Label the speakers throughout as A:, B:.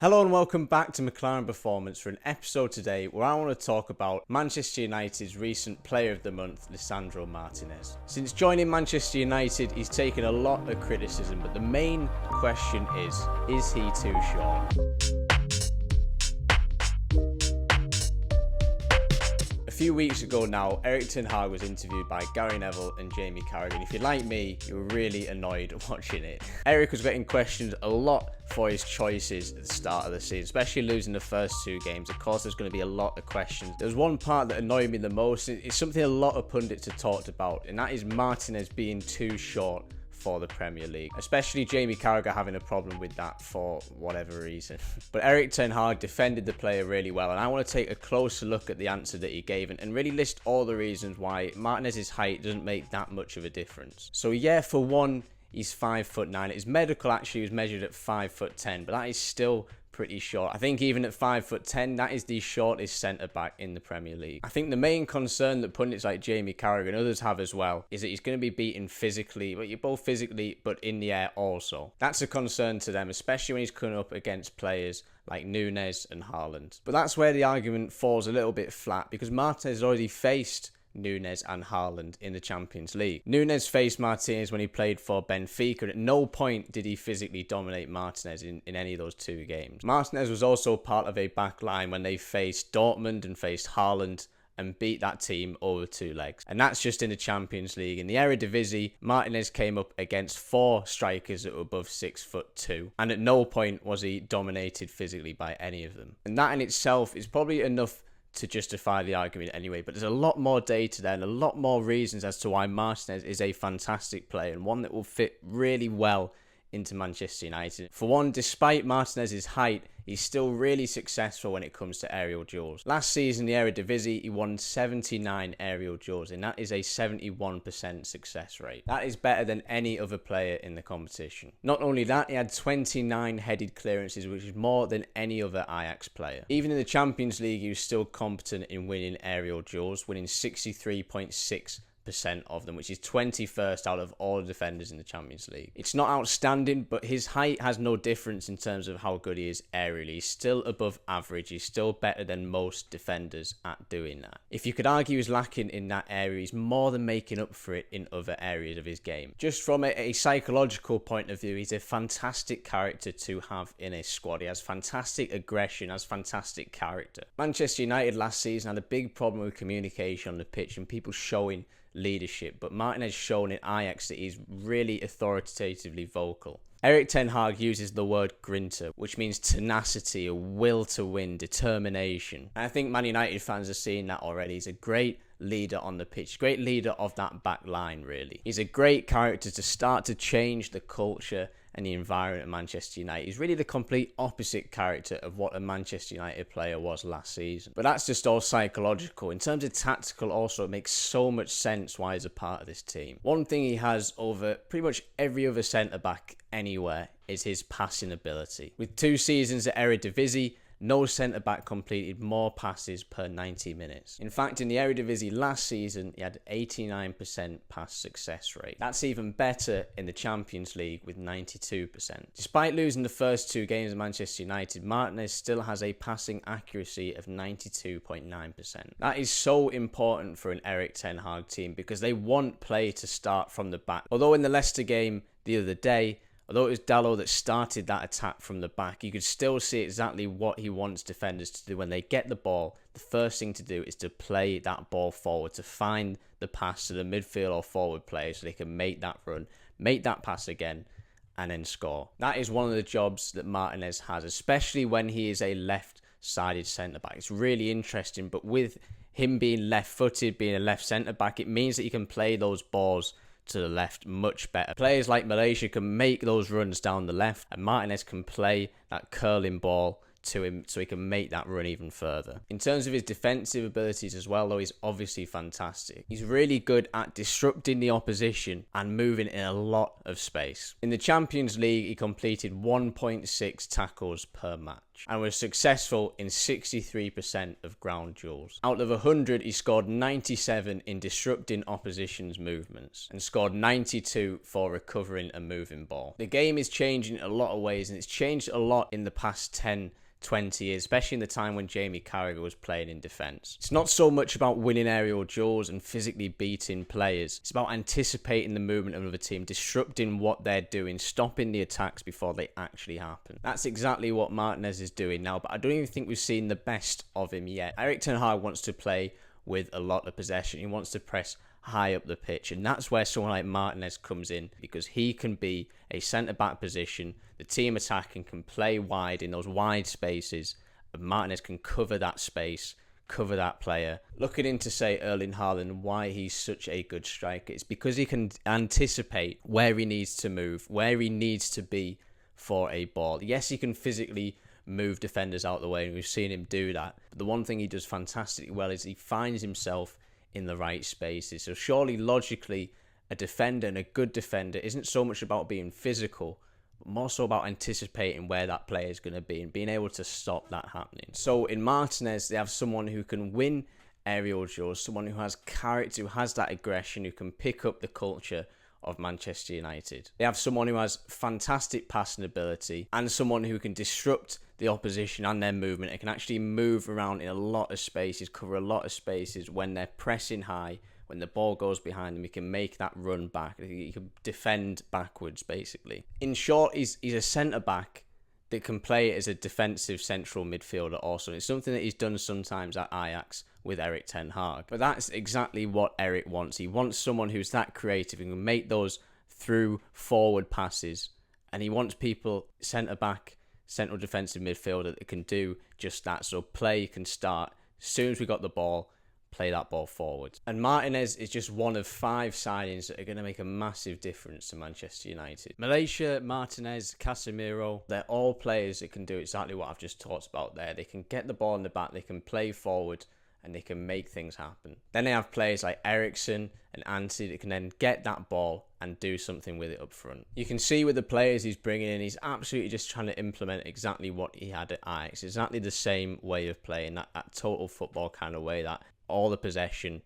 A: Hello and welcome back to McClaren Performance for an episode today where I want to talk about Manchester United's recent Player of the Month, Lisandro Martinez. Since joining Manchester United, he's taken a lot of criticism, but the main question is he too short? A few weeks ago now, Ten Hag was interviewed by Gary Neville and Jamie Carragher. If you're like me, you were really annoyed watching it. Eric was getting questioned a lot for his choices at the start of the season, especially losing the first two games. Of course, there's going to be a lot of questions. There was one part that annoyed me the most. It's something a lot of pundits have talked about, and that is Martinez being too short for the Premier League, especially Jamie Carragher having a problem with that for whatever reason. But Ten Hag defended the player really well, and I want to take a closer look at the answer that he gave and really list all the reasons why Martinez's height doesn't make that much of a difference. So yeah, for one, he's 5'9". His medical actually was measured at 5'10", but that is still pretty short. I think even at 5'10", that is the shortest centre-back in the Premier League. I think the main concern that pundits like Jamie Carragher and others have as well is that he's going to be beaten physically, but you're both physically, but in the air also. That's a concern to them, especially when he's coming up against players like Núñez and Haaland. But that's where the argument falls a little bit flat, because Martinez has already faced Núñez and Haaland in the Champions League. Núñez faced Martinez when he played for Benfica, and at no point did he physically dominate Martinez in any of those two games. Martinez was also part of a back line when they faced Dortmund and faced Haaland and beat that team over two legs. And that's just in the Champions League. In the Eredivisie, Martinez came up against four strikers that were above 6'2", and at no point was he dominated physically by any of them. And that in itself is probably enough to justify the argument anyway, but there's a lot more data there and a lot more reasons as to why Martinez is a fantastic player and one that will fit really well into Manchester United. For one, despite Martinez's height, he's still really successful when it comes to aerial duels. Last season, the Eredivisie, he won 79 aerial duels, and that is a 71% success rate. That is better than any other player in the competition. Not only that, he had 29 headed clearances, which is more than any other Ajax player. Even in the Champions League, he was still competent in winning aerial duels, winning 63.6% of them, which is 21st out of all defenders in the Champions League. It's not outstanding, but his height has no difference in terms of how good he is aerially. He's still above average. He's still better than most defenders at doing that. If you could argue he's lacking in that area, he's more than making up for it in other areas of his game. Just from a psychological point of view, he's a fantastic character to have in a squad. He has fantastic aggression, has fantastic character. Manchester United last season had a big problem with communication on the pitch and people showing leadership, but Martinez shown in Ajax that he's really authoritatively vocal. Ten Hag uses the word grinter, which means tenacity, a will to win, determination. And I think Man United fans are seeing that already. He's a great leader on the pitch, great leader of that back line, really. He's a great character to start to change the culture and the environment of Manchester United. He's really the complete opposite character of what a Manchester United player was last season. But that's just all psychological. In terms of tactical also, it makes so much sense why he's a part of this team. One thing he has over pretty much every other centre-back anywhere is his passing ability. With 2 seasons at Eredivisie, no centre-back completed more passes per 90 minutes. In fact, in the Eredivisie last season, he had 89% pass success rate. That's even better in the Champions League with 92%. Despite losing the first 2 games of Manchester United, Martinez still has a passing accuracy of 92.9%. That is so important for an Ten Hag team because they want play to start from the back. Although in the Leicester game the other day, although it was Dalot that started that attack from the back, you could still see exactly what he wants defenders to do. When they get the ball, the first thing to do is to play that ball forward, to find the pass to the midfield or forward player so they can make that run, make that pass again, and then score. That is one of the jobs that Martinez has, especially when he is a left-sided centre-back. It's really interesting, but with him being left-footed, being a left centre-back, it means that he can play those balls to the left much better. Players like Malaysia can make those runs down the left, and Martinez can play that curling ball to him so he can make that run even further. In terms of his defensive abilities as well, though, he's obviously fantastic. He's really good at disrupting the opposition and moving in a lot of space. In the Champions League, he completed 1.6 tackles per match and was successful in 63% of ground duels. Out of 100, he scored 97 in disrupting opposition's movements and scored 92 for recovering a moving ball. The game is changing in a lot of ways, and it's changed a lot in the past 10-20 years, especially in the time when Jamie Carragher was playing in defence. It's not so much about winning aerial duels and physically beating players. It's about anticipating the movement of another team, disrupting what they're doing, stopping the attacks before they actually happen. That's exactly what Martinez is doing now, but I don't even think we've seen the best of him yet. Erik Ten Hag wants to play with a lot of possession. He wants to press high up the pitch, and that's where someone like Martinez comes in, because he can be a centre-back position. The team attacking can play wide in those wide spaces, and Martinez can cover that space, cover that player. Looking into, say, Erling Haaland, why he's such a good striker, it's because he can anticipate where he needs to move, where he needs to be for a ball. Yes, he can physically move defenders out of the way, and we've seen him do that, but the one thing he does fantastically well is he finds himself in the right spaces. So surely, logically, a defender, and a good defender, isn't so much about being physical, but more so about anticipating where that player is going to be and being able to stop that happening. So in Martinez, they have someone who can win aerial duels, someone who has character, who has that aggression, who can pick up the culture of Manchester United. They have someone who has fantastic passing ability and someone who can disrupt the opposition and their movement. It can actually move around in a lot of spaces, cover a lot of spaces when they're pressing high. When the ball goes behind them, he can make that run back. He can defend backwards, basically. In short, he's a centre-back that can play as a defensive central midfielder also. It's something that he's done sometimes at Ajax with Erik Ten Hag. But that's exactly what Erik wants. He wants someone who's that creative and can make those through forward passes. And he wants people, centre-back, central defensive midfielder, that can do just that. So play can start as soon as we got the ball, play that ball forward. And Martinez is just one of 5 signings that are going to make a massive difference to Manchester United. Malaysia, Martinez, Casemiro, they're all players that can do exactly what I've just talked about there. They can get the ball in the back, they can play forward, and they can make things happen. Then they have players like Eriksen and Ante that can then get that ball and do something with it up front. You can see with the players he's bringing in, he's absolutely just trying to implement exactly what he had at Ajax. Exactly the same way of playing, that total football kind of way, that all the possession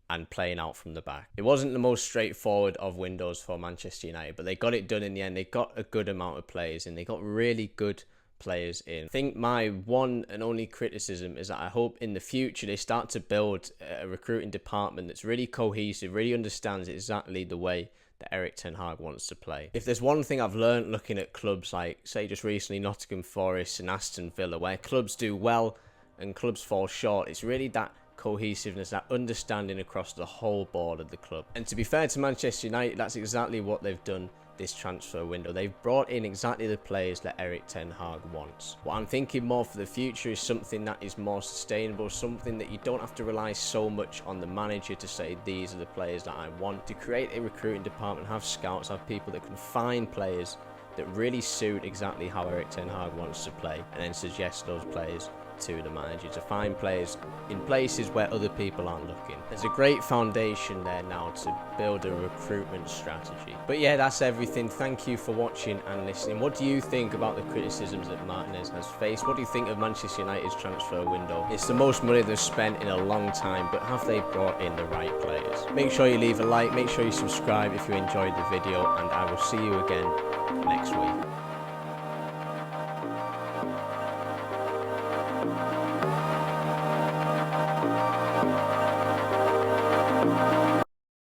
A: and playing out from the back. It wasn't the most straightforward of windows for Manchester United, but they got it done in the end. They got a good amount of players and they got really good players in. I think my one and only criticism is that I hope in the future they start to build a recruiting department that's really cohesive, really understands exactly the way that Erik Ten Hag wants to play. If there's one thing I've learned looking at clubs like, say, just recently Nottingham Forest and Aston Villa, where clubs do well and clubs fall short, it's really that cohesiveness, that understanding across the whole board of the club. And to be fair to Manchester United, that's exactly what they've done this transfer window. They've brought in exactly the players that Erik Ten Hag wants. What I'm thinking more for the future is something that is more sustainable, something that you don't have to rely so much on the manager to say these are the players that I want. To create a recruiting department, have scouts, have people that can find players that really suit exactly how Erik Ten Hag wants to play, and then suggest those players to the manager, to find players in places where other people aren't looking. There's a great foundation there now to build a recruitment strategy. But yeah, that's everything. Thank you for watching and listening. What do you think about the criticisms that Martinez has faced? What do you think of Manchester United's transfer window? It's the most money they've spent in a long time, but have they brought in the right players? Make sure you leave a like, make sure you subscribe if you enjoyed the video, and I will see you again next week.